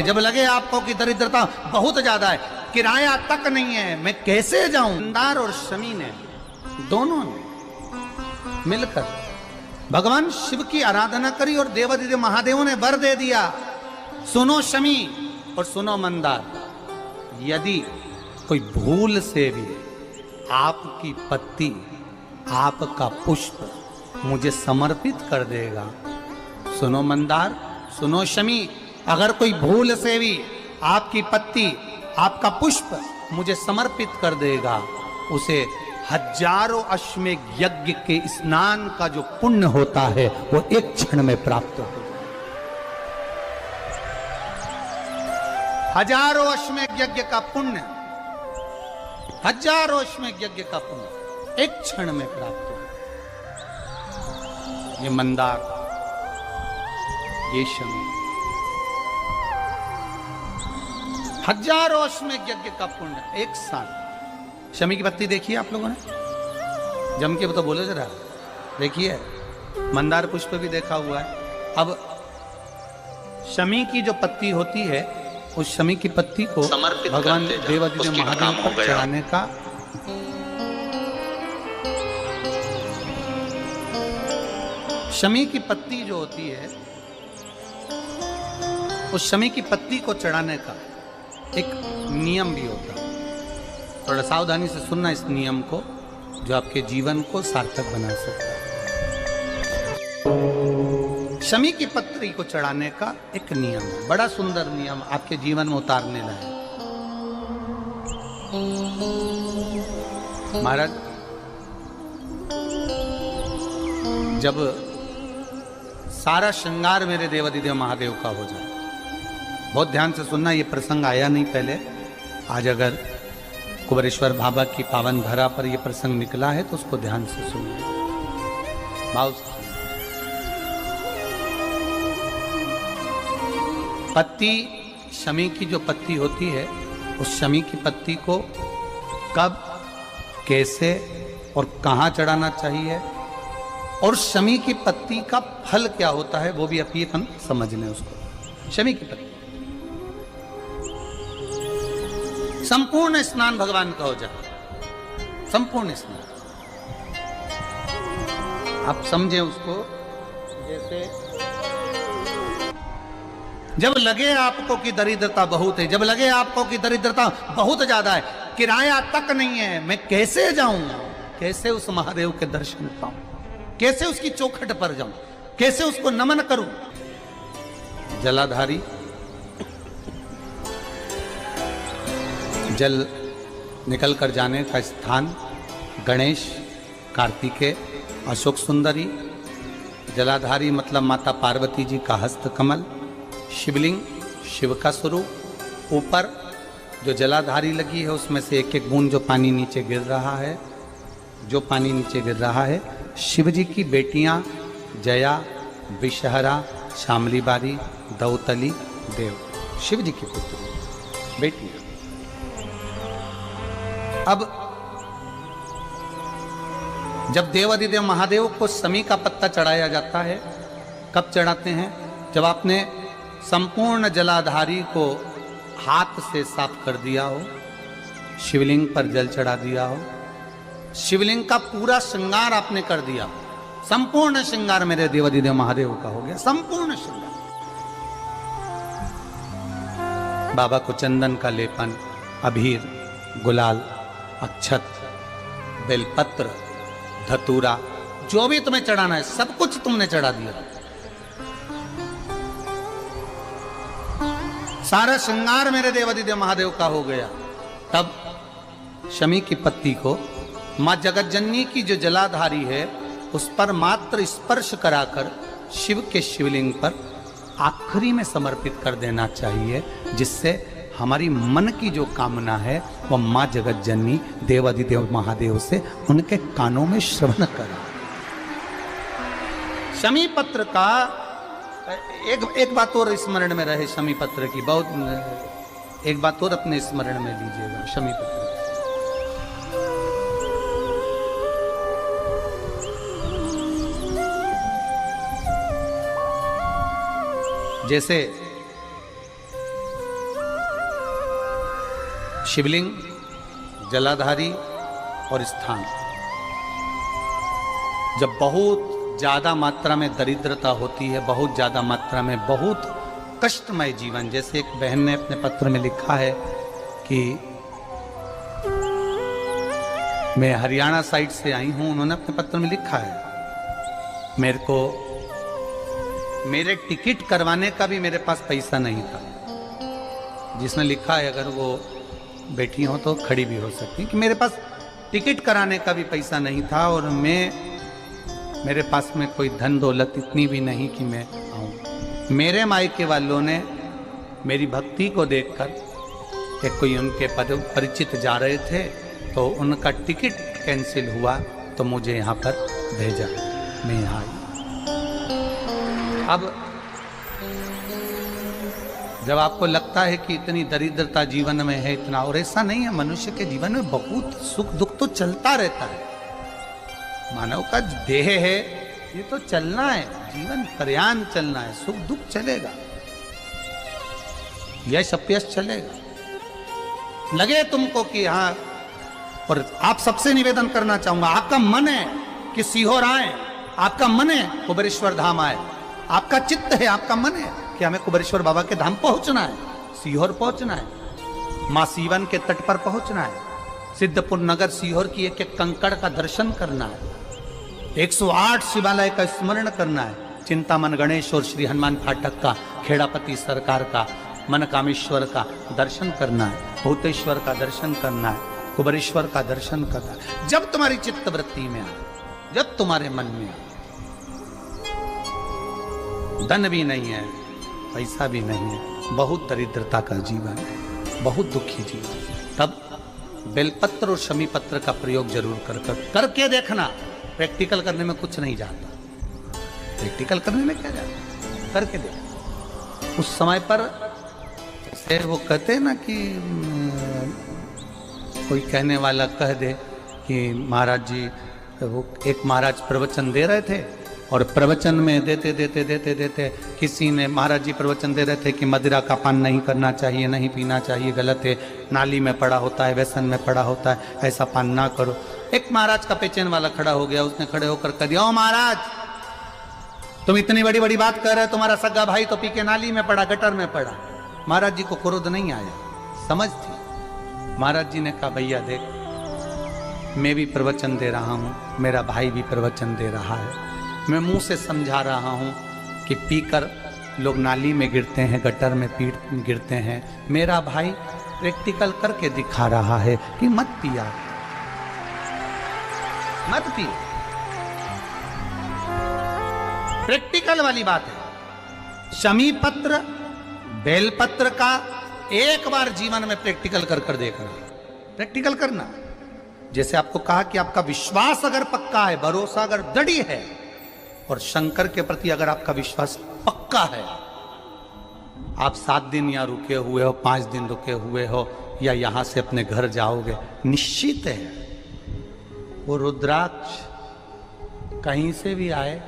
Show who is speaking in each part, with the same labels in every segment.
Speaker 1: जब लगे आपको कि दरिद्रता बहुत ज्यादा है, किराया तक नहीं है, मैं कैसे जाऊं। मंदार और शमी ने दोनों ने मिलकर भगवान शिव की आराधना करी और देवादिदेव महादेवों ने वर दे दिया। सुनो शमी और सुनो मंदार, यदि कोई भूल से भी आपकी पत्ती, आपका पुष्प मुझे समर्पित कर देगा, सुनो मंदार, सुनो शमी, अगर कोई भूल से भी आपकी पत्ती, आपका पुष्प मुझे समर्पित कर देगा, उसे हजारों अश्वमेध यज्ञ के स्नान का जो पुण्य होता है वो एक क्षण में प्राप्त होगा। हजारों अश्वमेध यज्ञ का पुण्य, हजारों अश्वमेध यज्ञ का पुण्य एक क्षण में प्राप्त होगा। ये मंदार, ये शमी, हजारों अश्वमेध यज्ञ का पुण्य एक साथ। शमी की पत्ती देखी है आप लोगों ने? जम के तो बोलो जरा, देखिए। मंदार पुष्प भी देखा हुआ है। अब शमी की जो पत्ती होती है, उस शमी की पत्ती को भगवान देवादिदेव महादेव को चढ़ाने का शमी की पत्ती जो होती है, उस शमी की पत्ती को चढ़ाने का एक नियम भी होता है। थोड़ा सावधानी से सुनना इस नियम को, जो आपके जीवन को सार्थक बना सकता है। शमी की पत्री को चढ़ाने का एक नियम है, बड़ा सुंदर नियम, आपके जीवन में उतारने लायक। महाराज, जब सारा श्रृंगार मेरे देवादिदेव महादेव का हो जाए, बहुत ध्यान से सुनना, ये प्रसंग आया नहीं पहले, आज अगर कुबेरेश्वर बाबा की पावन धरा पर यह प्रसंग निकला है तो उसको ध्यान से सुनिए, भाव से। पत्ती, शमी की जो पत्ती होती है, उस शमी की पत्ती को कब, कैसे और कहाँ चढ़ाना चाहिए, और शमी की पत्ती का फल क्या होता है, वो भी अभी हम समझ लें उसको। शमी की पत्ती, संपूर्ण स्नान भगवान का हो जाए, संपूर्ण स्नान। आप समझे उसको, जैसे जब लगे आपको कि दरिद्रता बहुत है, जब लगे आपको कि दरिद्रता बहुत ज्यादा है, किराया तक नहीं है, मैं कैसे जाऊं, कैसे उस महादेव के दर्शन पाऊं, कैसे उसकी चौखट पर जाऊं, कैसे उसको नमन करूं। जलाधारी, जल निकल कर जाने का स्थान, गणेश, कार्तिकेय, अशोक सुंदरी। जलाधारी मतलब माता पार्वती जी का हस्त कमल, शिवलिंग, शिव का स्वरूप। ऊपर जो जलाधारी लगी है उसमें से एक एक बूंद जो पानी नीचे गिर रहा है, जो पानी नीचे गिर रहा है, शिव जी की बेटियां जया, विषहरा, शामली बारी, दौतली, देव, शिव जी की पुत्री बेटियां। अब जब देवादिदेव महादेव को शमी का पत्ता चढ़ाया जाता है, कब चढ़ाते हैं? जब आपने संपूर्ण जलाधारी को हाथ से साफ कर दिया हो, शिवलिंग पर जल चढ़ा दिया हो, शिवलिंग का पूरा श्रृंगार आपने कर दिया, संपूर्ण श्रृंगार मेरे देवादिदेव महादेव का हो गया, संपूर्ण श्रृंगार। बाबा को चंदन का लेपन, अबीर, गुलाल, अक्षत, बेलपत्र, धतूरा, जो भी तुम्हें चढ़ाना है सब कुछ तुमने चढ़ा दिया। सारा श्रृंगार मेरे देवादिदेव महादेव का हो गया। तब शमी की पत्ती को मां जगतजननी की जो जलाधारी है उस पर मात्र स्पर्श कराकर शिव के शिवलिंग पर आखिरी में समर्पित कर देना चाहिए, जिससे हमारी मन की जो कामना है वह मां जगतजननी देवादिदेव महादेव से उनके कानों में श्रवण करा। शमी पत्र का एक बात और स्मरण में रहे, शमी पत्र की बहुत एक बात और अपने स्मरण में लीजिएगा। शमी पत्र जैसे शिवलिंग, जलाधारी और स्थान। जब बहुत ज्यादा मात्रा में दरिद्रता होती है, बहुत ज्यादा मात्रा में बहुत कष्टमय जीवन, जैसे एक बहन ने अपने पत्र में लिखा है कि मैं हरियाणा साइड से आई हूं, उन्होंने अपने पत्र में लिखा है मेरे को मेरे टिकट करवाने का भी मेरे पास पैसा नहीं था। जिसने लिखा है, अगर वो बैठी हो तो खड़ी भी हो सकती, कि मेरे पास टिकट कराने का भी पैसा नहीं था और मेरे पास में कोई धन दौलत इतनी भी नहीं कि मैं आऊँ। मेरे मायके वालों ने मेरी भक्ति को देखकर, एक कोई उनके परिचित जा रहे थे तो उनका टिकट कैंसिल हुआ तो मुझे यहाँ पर भेजा, मैं यहाँ आई। अब जब आपको लगता है कि इतनी दरिद्रता जीवन में है, इतना, और ऐसा नहीं है, मनुष्य के जीवन में बहुत सुख दुख तो चलता रहता है। मानव का देह है, ये तो चलना है, जीवन पर्यान चलना है, सुख दुख चलेगा, यश अपयश चलेगा। लगे तुमको कि हाँ, और आप सबसे निवेदन करना चाहूंगा, आपका मन है कि सीहोर आए, आपका मन है कुबेरेश्वर धाम आए, आपका चित्त है, आपका मन है कि हमें कुबेरेश्वर बाबा के धाम पहुंचना है, सीहोर पहुंचना है, मां सीवन के तट पर पहुंचना है, सिद्धपुर नगर सीहोर की एक एक कंकड़ का दर्शन करना है, 108 शिवालय का स्मरण करना है, चिंतामन गणेश और श्री हनुमान फाटक का, खेड़ापति सरकार का, मनकामेश्वर का दर्शन करना है, भूतेश्वर का दर्शन करना है, कुबेरेश्वर का दर्शन करना है। जब तुम्हारी चित्त वृत्ति में आए, जब तुम्हारे मन में आए, धन भी नहीं है, पैसा भी नहीं है, बहुत दरिद्रता का जीवन है, बहुत दुखी जीवन, तब बेलपत्र और शमी पत्र का प्रयोग जरूर करके देखना। प्रैक्टिकल करने में कुछ नहीं जाता, प्रैक्टिकल करने में क्या जाता, करके देखना। उस समय पर से वो कहते हैं ना कि कोई कहने वाला कह दे कि महाराज जी, वो एक महाराज प्रवचन दे रहे थे और प्रवचन में देते देते देते देते किसी ने, महाराज जी प्रवचन दे रहे थे कि मदिरा का पान नहीं करना चाहिए, नहीं पीना चाहिए, गलत है, नाली में पड़ा होता है, व्यसन में पड़ा होता है, ऐसा पान ना करो। एक महाराज का पेचेन वाला खड़ा हो गया, उसने खड़े होकर कह दिया, ओ महाराज तुम इतनी बड़ी बड़ी बात कर रहे हो, तुम्हारा सगा भाई तो पी के नाली में पड़ा, गटर में पड़ा। महाराज जी को क्रोध नहीं आया, समझ थी। महाराज जी ने कहा, भैया देख, मैं भी प्रवचन दे रहा हूँ, मेरा भाई भी प्रवचन दे रहा है, मैं मुंह से समझा रहा हूँ कि पीकर लोग नाली में गिरते हैं, गटर में गिरते हैं, मेरा भाई प्रैक्टिकल करके दिखा रहा है कि मत पिया, मत पियो। प्रैक्टिकल वाली बात है। शमी पत्र, बेलपत्र का एक बार जीवन में प्रैक्टिकल कर देखना, प्रैक्टिकल करना। जैसे आपको कहा कि आपका विश्वास अगर पक्का है, भरोसा अगर दृढ़ है, और शंकर के प्रति अगर आपका विश्वास पक्का है, आप 7 दिन या रुके हुए हो, 5 दिन रुके हुए हो, या यहां से अपने घर जाओगे, निश्चित है वो रुद्राक्ष कहीं से भी आए,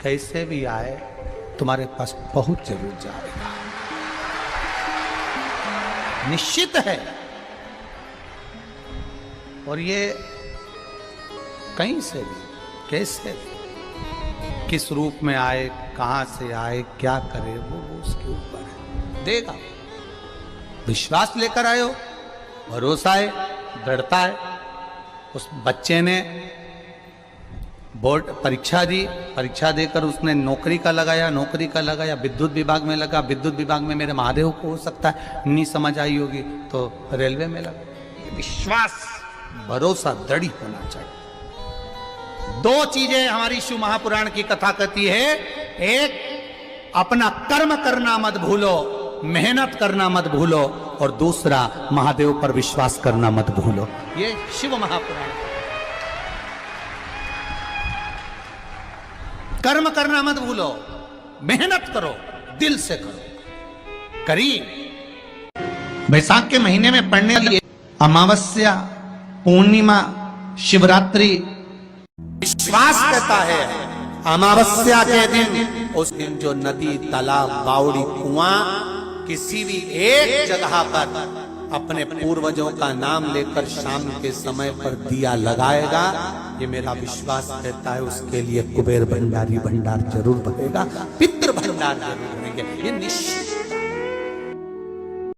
Speaker 1: कैसे भी आए, तुम्हारे पास पहुंच जरूर जाएगा, निश्चित है। और ये कहीं से भी, कैसे भी, किस रूप में आए, कहां से आए, क्या करे, वो उसके ऊपर है, देगा। विश्वास लेकर आए हो, भरोसा है, दृढ़ता है। उस बच्चे ने बोर्ड परीक्षा दी, परीक्षा देकर उसने नौकरी का लगाया, विद्युत विभाग में लगा, विद्युत विभाग में मेरे महादेव को हो सकता है नहीं समझ आई होगी तो रेलवे में लगा। विश्वास, भरोसा दृढ़ होना चाहिए। 2 चीजें हमारी शिव महापुराण की कथा कहती है, एक अपना कर्म करना मत भूलो, मेहनत करना मत भूलो, और दूसरा महादेव पर विश्वास करना मत भूलो। ये शिव महापुराण। कर्म करना मत भूलो, मेहनत करो, दिल से करो। करीब बैसाख के महीने में पड़ने वाली अमावस्या, पूर्णिमा, शिवरात्रि, विश्वास कहता है अमावस्या के दिन, उस दिन जो नदी, तालाब, बावड़ी, कुआं, किसी भी एक जगह पर अपने पूर्वजों का नाम लेकर शाम के समय पर दिया लगाएगा, ये मेरा विश्वास कहता है उसके लिए कुबेर भंडारी भंडार जरूर बनेगा, पितृ भंडार जरूर बनेंगे। ये निश्चित